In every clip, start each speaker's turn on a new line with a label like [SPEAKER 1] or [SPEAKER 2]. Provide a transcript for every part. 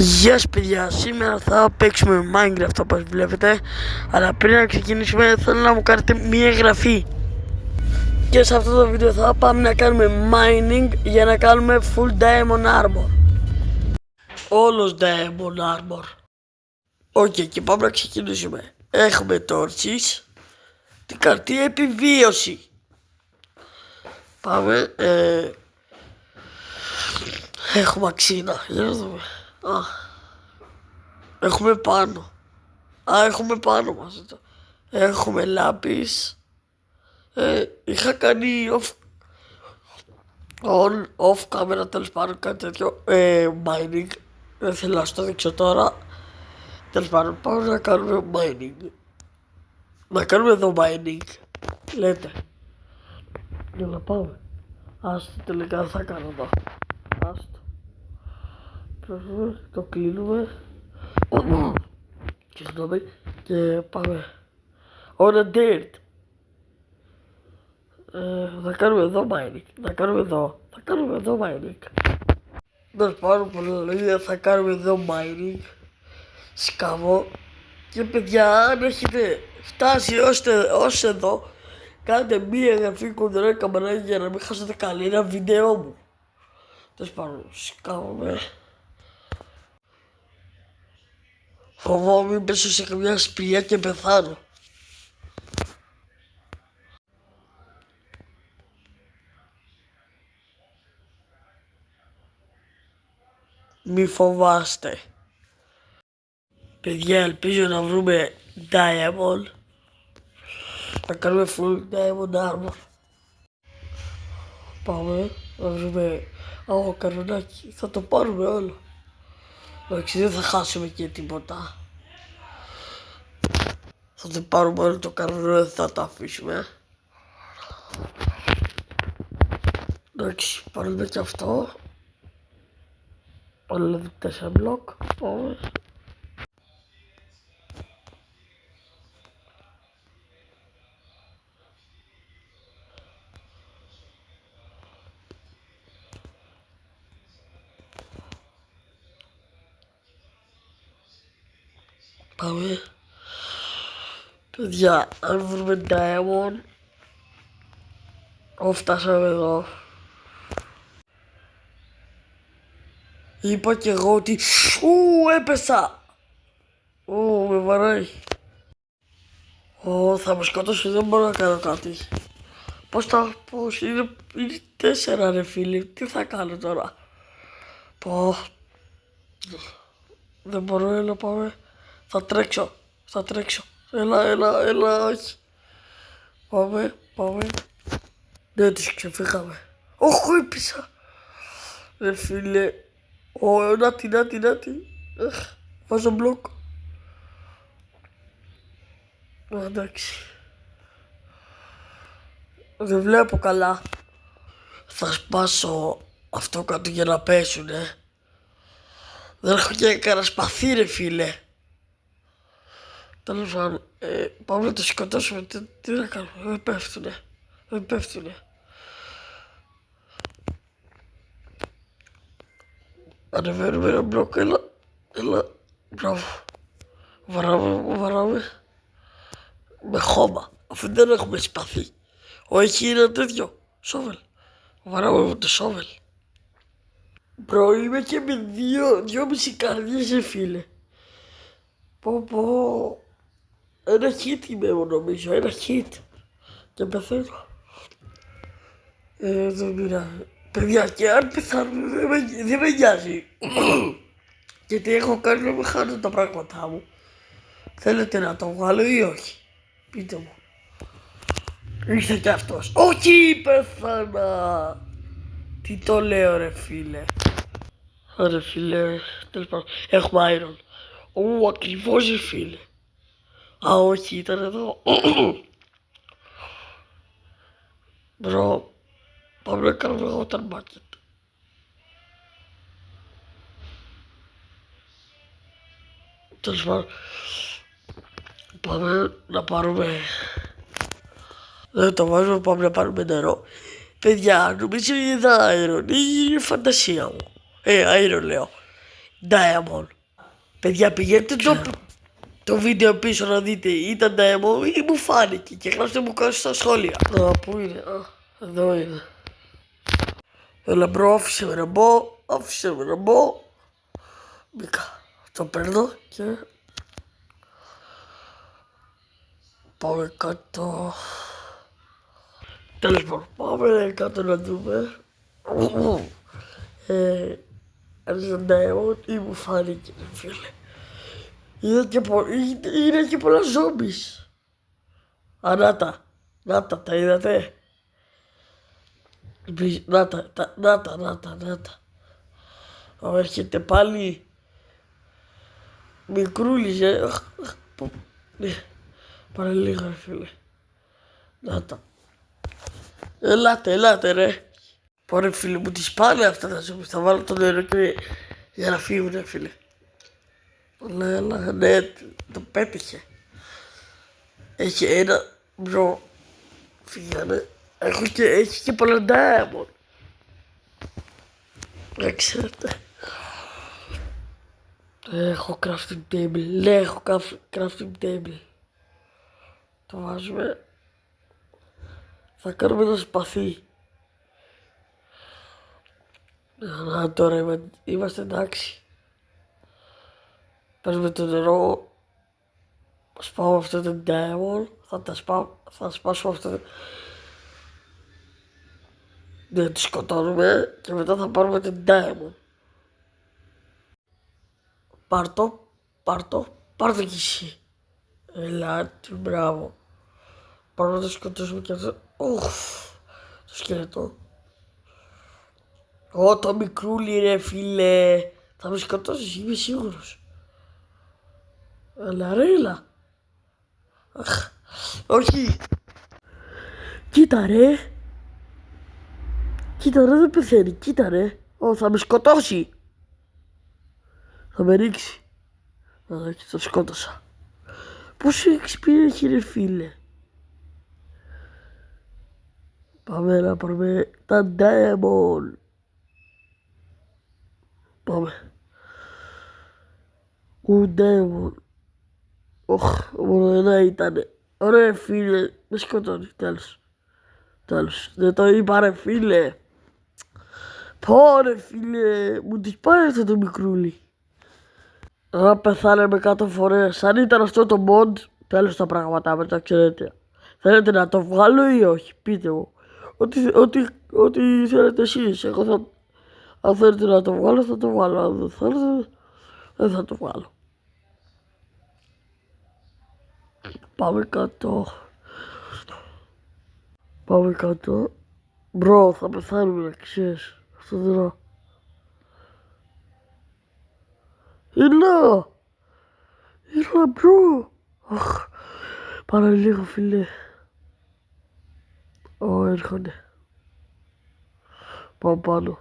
[SPEAKER 1] Γεια σας παιδιά, σήμερα θα παίξουμε Minecraft όπως βλέπετε. Αλλά πριν να ξεκινήσουμε θέλω να μου κάνετε μία εγγραφή. Και σε αυτό το βίντεο θα πάμε να κάνουμε mining για να κάνουμε full diamond armor. Όλος diamond armor. Οκ, και πάμε να ξεκινήσουμε. Έχουμε torches, την καρτή επιβίωση. Πάμε, έχουμε αξίνα, για να δούμε. Έχουμε πάνω. Έχουμε πάνω μας εδώ. Έχουμε λάπης. Είχα κάνει off camera τέλος πάντων κάτι τέτοιο mining. Δεν θέλω να στο δείξω τώρα. Τέλος πάντων πάμε να κάνουμε mining. Να κάνουμε εδώ mining. Λέτε. Για να πάμε. Άστο τελικά θα κάνω εδώ. Άστο. Το κλείνουμε. Και συγγνώμη. Και πάμε. On a dirt. Θα κάνουμε εδώ mining. Θα κάνουμε εδώ mining. Να πάρουμε πολλά λόγια. Θα κάνουμε εδώ mining. Σκάβω. Και παιδιά, αν έχετε φτάσει ως εδώ, κάντε μία εγγραφή κοντρέ καμπανάκι για να μην χάσετε κανένα βίντεο μου. Τέλος πάντων, σκάβομαι. Φοβάμαι μην πέσω σε καμιά σπηλιά και πεθάνω. Μη φοβάστε. Παιδιά, ελπίζω να βρούμε diamond. Να κάνουμε full diamond armor. Πάμε να βρούμε κανονάκι. Θα το πάρουμε όλο. Εντάξει, δεν θα χάσουμε και τίποτα. Θα το πάρουμε όλο το κανονό, δεν θα το αφήσουμε. Εντάξει, πάρουμε και αυτό. Όλα 4 μπλοκ. Πάμε. Πάμε. Παιδιά, αν βρούμε diamond, φτάσαμε εδώ. Είπα και εγώ ότι έπεσα. Με βαράει. Θα με σκοτώσει, δεν μπορώ να κάνω κάτι. Πώς είναι 4 ρε φίλοι, τι θα κάνω τώρα. Δεν μπορώ, έλα πάμε. Θα τρέξω. Έλα, όχι. Πάμε. Δεν τις ξεφύγαμε. Όχι, έπεισα. Ρε φίλε. Νάτι. Βάζω μπλοκ. Εντάξει. Δεν βλέπω καλά. Θα σπάσω αυτό κάτω για να πέσουνε. Δεν έχω και κανένα σπαθί ρε φίλε. Τέλος πάντων, πάμε να το σκοτώσουμε. Τι να κάνουμε, δεν πέφτουνε. Ανεβαίνουμε ένα μπλοκ, έλα, μπράβο. Βαράμε. Με χώμα, αφού δεν έχουμε σπαθί. Όχι, είναι τέτοιο, σόβελ. Βαράμε με το σόβελ. Μπρο, είμαι και με 2,5 καρδιές φίλε. Ένα hit είμαι εγώ νομίζω, ένα hit. Και πεθαίνω. Δεν πειράζει. Παιδιά, και αν πεθάνω δεν με νοιάζει. Γιατί έχω κάνει να με χάνω τα πράγματά μου. Θέλετε να το βγάλω ή όχι? Πείτε μου. Ήρθε κι αυτός. Όχι, πέθανα. Τι το λέω ρε φίλε. Ρε φίλε, τέλος πάντων. Έχουμε iron. Ακριβώς ρε φίλε. Όχι, ήταν εδώ. Μπρο, πάμε να κάνουμε water bucket. Τέλος πάντων, πάμε να πάρουμε. Δεν το βάζουμε, πάμε να πάρουμε νερό. Παιδιά, νομίζω είδα iron, είναι φαντασία μου. Iron λέω. Diamond. Παιδιά, πηγαίνετε το βίντεο πίσω να δείτε, ήταν Diamond ή μου φάνηκε και γράψτε μου κάτω στα σχόλια. Πού είναι, εδώ είναι. Έλα μπρο, άφησε με να μπω. Μπήκα, το παίρνω και πάμε κάτω. Τέλος πάντων, πάμε κάτω να δούμε. Αν ήταν Diamond ή μου φάνηκε, φίλε. Είναι και πολλά ζόμπις. Να τα είδατε. Να τα. Έρχεται πάλι μικρούλης, παραλίγο ρε φίλε. Να τα. Ελάτε ρε. Πόρε φίλε μου, τις πάνε αυτά τα ζώμια. Θα βάλω το νερό και για να φύγουνε φίλε. Έλα, ναι, το πέτυχε. Έχει ένα μπρο. Φύγανε. Έχει και πολλά diamond. Δεν ξέρετε. Έχω crafting table. Ναι, έχω crafting table. Το βάζουμε. Θα κάνουμε ένα σπαθί. Να τώρα είμαστε εντάξει. Παίρνουμε το νερό. Σπάω αυτό το diamond. Θα σπάσουμε αυτό. Ναι, το σκοτώνουμε και μετά θα πάρουμε το diamond. Πάρ' το κι εσύ. Ελάτε, μπράβο. Πάμε να το σκοτώσουμε και αυτό. Το σκελετό. Το μικρούλι ρε φίλε. Θα με σκοτώσεις, είμαι σίγουρος. Έλα. Όχι. Κοίτα ρε, δεν πεθαίνει, κοίτα ρε. Θα με σκοτώσει. Θα με ρίξει. Εντάξει, το σκότωσα. Πόσο XP έχει ρε φίλε. Πάμε να πάρουμε τα diamond. Πάμε. Diamond. Μόνο ένα ήτανε. Ωραία φίλε, με σκοτώνει, τέλος. Δεν το είπα ρε φίλε. Πω ρε φίλε, μου τις πάει αυτό το μικρούλι. Να πεθάνουμε 100 φορές. Αν ήταν αυτό το mod, τέλος τα πράγματα μετά, ξέρετε. Θέλετε να το βγάλω ή όχι, πείτε μου. Ό,τι θέλετε εσείς. Εγώ αν θέλετε να το βγάλω, θα το βγάλω. Αν δεν θέλετε, δεν θα το βγάλω. Πάμε κάτω. Μπρο, θα πεθάνουμε, ξέρεις. Αυτό δεν. Έλα μπρο. Παραλίγο φίλε. Έρχονται. Πάω πάνω.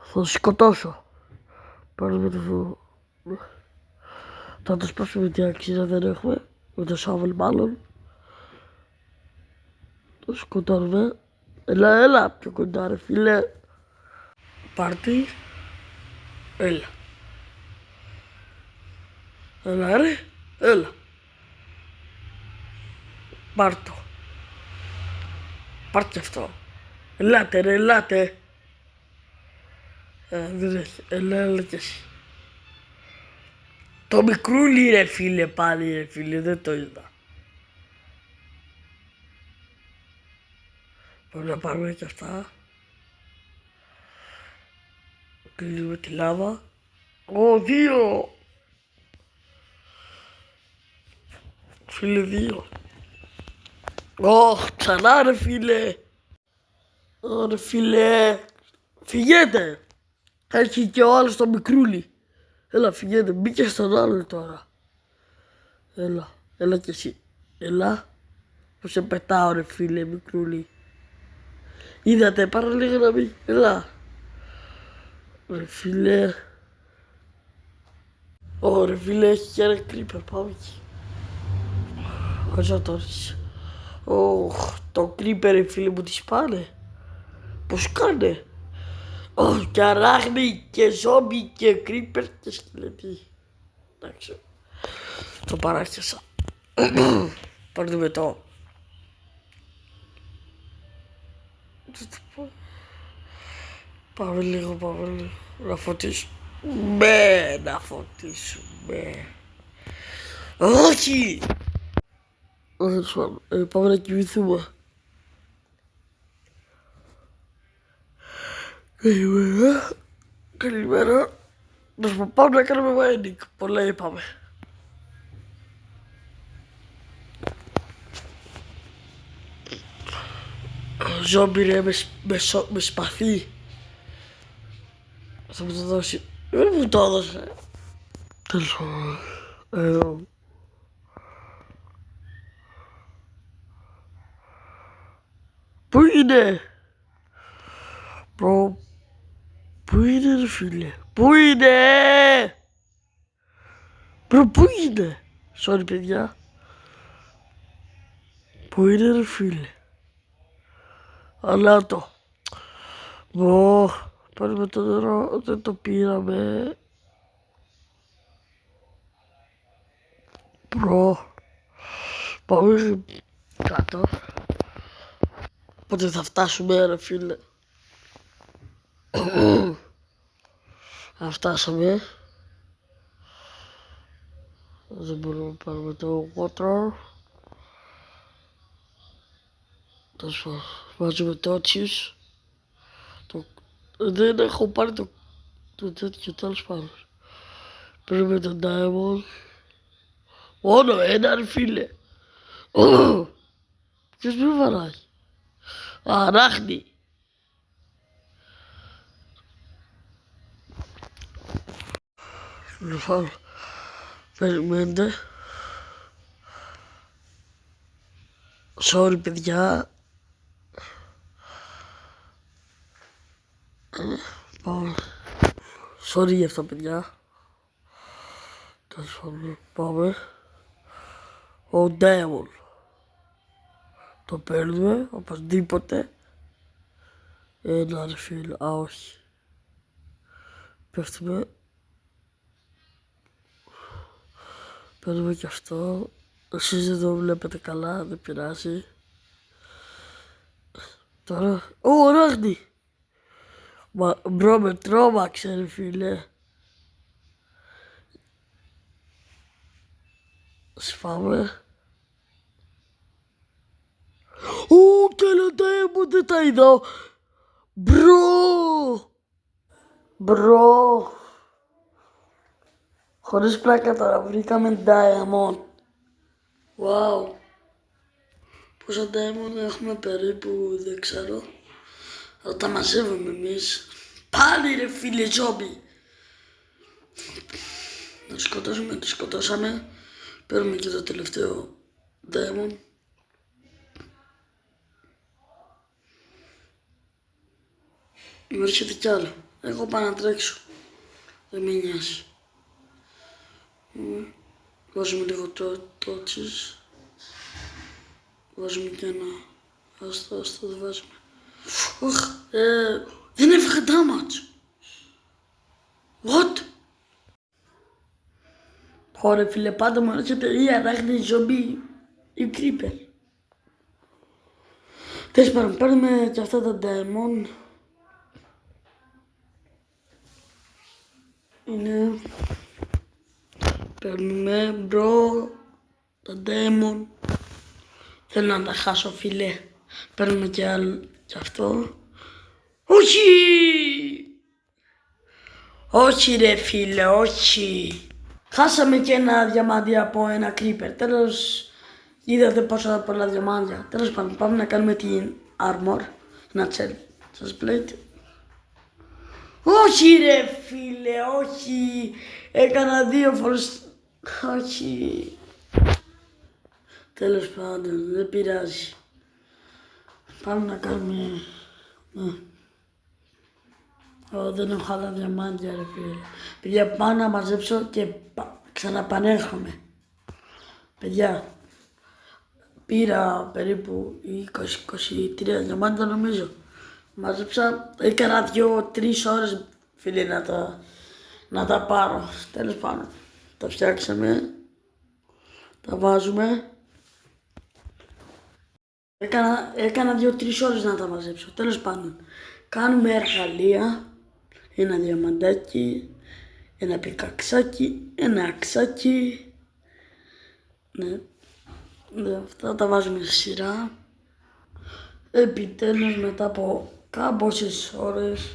[SPEAKER 1] Θα σκοτώσω. Πάρουμε το. Θα το σπάσουμε τι αξία δεν έχουμε. Με το σάβελ μάλλον. Το σκοτώνουμε. Έλα πιο κοντά ρε φίλε. Πάρτι. Έλα ρε. Πάρτο. Πάρτε αυτό. Ελάτε. Δεν έχει. Έλα κι εσύ. Το μικρούλι ρε φίλε πάλι ρε φίλε, δεν το είδα. Πρέπει να πάρουμε και αυτά. Κλείνουμε τη λάβα. 2! Φίλε 2. Ξανά ρε φίλε. Ρε φίλε. Φυγέτε. Έχει και ο άλλος το μικρούλι. Έλα φυγέτε, μπήκε στον άλλο τώρα. Έλα κι εσύ. Έλα. Πως σε πετάω ρε φίλε μικρούλι. Είδατε, παραλίγο να μην. Έλα. Ρε φίλε. Ρε φίλε, έχει και ένα creeper, πάμε εκεί. Κάτσε τώρα. Το creeper ρε φίλε μου τις πάνε. Πώς κάνε. Και αράχνη και ζόμπι και κρίπερ και σκελετή. Εντάξει. Το παράχτησα. Πάρτε το. Πάμε λίγο. Να φωτίσουμε. Να φωτίσουμε. Όχι! Πάμε να κοιμηθούμε. Καλημέρα. Να πάμε να κάνουμε mining. Πολλά είπαμε. Ζόμπι ρε με σπαθί. Θα μου το δώσει. Δεν μου το έδωσε. Τέλος πάντων. Εδώ. Πού είναι? Πού είναι ρε φίλε? Πού είναι? Πού είναι? Sorry παιδιά. Πού είναι ρε φίλε? Αλλά το. Πάρουμε το νερό, δεν το πήραμε. Πάμε κάτω. Πότε θα φτάσουμε ρε φίλε? Αν φτάσαμε. Δεν μπορούμε να πάρουμε το water. Τέλος πάντων, βάζουμε τότσις. Δεν έχω πάρει το τέτοιο, τέλος πάντων. Παίρνουμε τον diamond. Μόνο ένα ρε φίλε. Ποιος με βαράει? Αράχνη. Λοιπόν, περιμένετε. Sorry παιδιά. Sorry για αυτά παιδιά. Τέλος πάντων, πάμε. Ο Diamond. Το παίρνουμε οπωσδήποτε. Ένα ρε φίλε, όχι. Πέφτουμε. Παίρνουμε και αυτό. Εσείς δεν το βλέπετε καλά, δεν πειράζει. Τώρα, αράχνη. Μπρο με τρόμαξε ρε φίλε. Σφάμε. Και ένα diamond δεν τα είδα. Μπρο. Χωρίς πλάκα τώρα βρήκαμε diamond. Wow. Πόσα diamond έχουμε περίπου, δεν ξέρω. Θα τα μαζεύουμε εμείς. Πάλι ρε φίλε ζόμπι. Να σκοτώσουμε, το σκοτώσαμε. Παίρνουμε και το τελευταίο diamond. Μου έρχεται κι άλλο. Εγώ πάω να τρέξω. Δεν με νοιάζει. Βάζουμε λίγο τότσις. Βάζουμε και ένα. Άστα, δεν βάζουμε. Δεν έφυγε damage. What? Ωραία φίλε, πάντα μου έρχεται η αράχνη, ζόμπι ή creeper. Τέλος πάντων, παίρνουμε και αυτά τα diamond. Είναι... Παίρνουμε μπρο τα diamond. Θέλω να τα χάσω φίλε. Παίρνουμε και άλλο και αυτό. Όχι! Όχι ρε φίλε, όχι. Χάσαμε και ένα διαμάντι από ένα creeper. Τέλος, είδατε πόσα πολλά διαμάντια. Τέλος πάντων, πάμε να κάνουμε την armor. Να σας plate. Όχι ρε φίλε, όχι. Έκανα 2 φορές. Όχι. Τέλος πάντων, δεν πειράζει. Πάμε να κάνουμε... δεν έχω άλλα διαμάντια ρε φίλε. Παιδιά, πάω να μαζέψω και ξαναπανέρχομαι. Παιδιά, πήρα περίπου 20-23 διαμάντια νομίζω. Μάζεψα, έκανα 2-3 ώρες φίλε να τα πάρω. Τέλος πάντων, τα φτιάξαμε, τα βάζουμε. Έκανα 2-3 ώρες να τα μαζέψω. Τέλος πάντων, κάνουμε εργαλεία, ένα διαμαντάκι, ένα πικαξάκι, ένα αξάκι. Ναι, αυτά τα βάζουμε σε σειρά. Επιτέλους μετά από κάμποσες ώρες,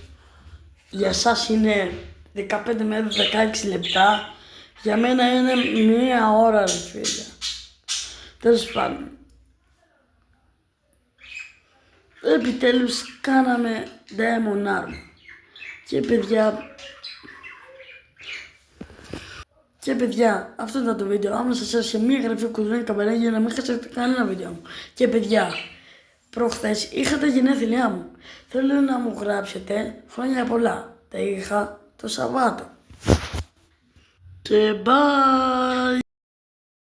[SPEAKER 1] για σας είναι 15 με 16 λεπτά, για μένα είναι 1 ώρα ρε φίλε. Τέλος πάντων. Επιτέλους κάναμε Diamond Arm. Και παιδιά, αυτό ήταν το βίντεο. Άμα σας άρεσε μία γραφή κουδούνι καμπανάκι για να μην χάσετε κανένα βίντεο μου. Και παιδιά, προχθές είχα τα γενέθλιά μου. Θέλω να μου γράψετε χρόνια πολλά. Τα είχα το Σαββάτο. Και bye!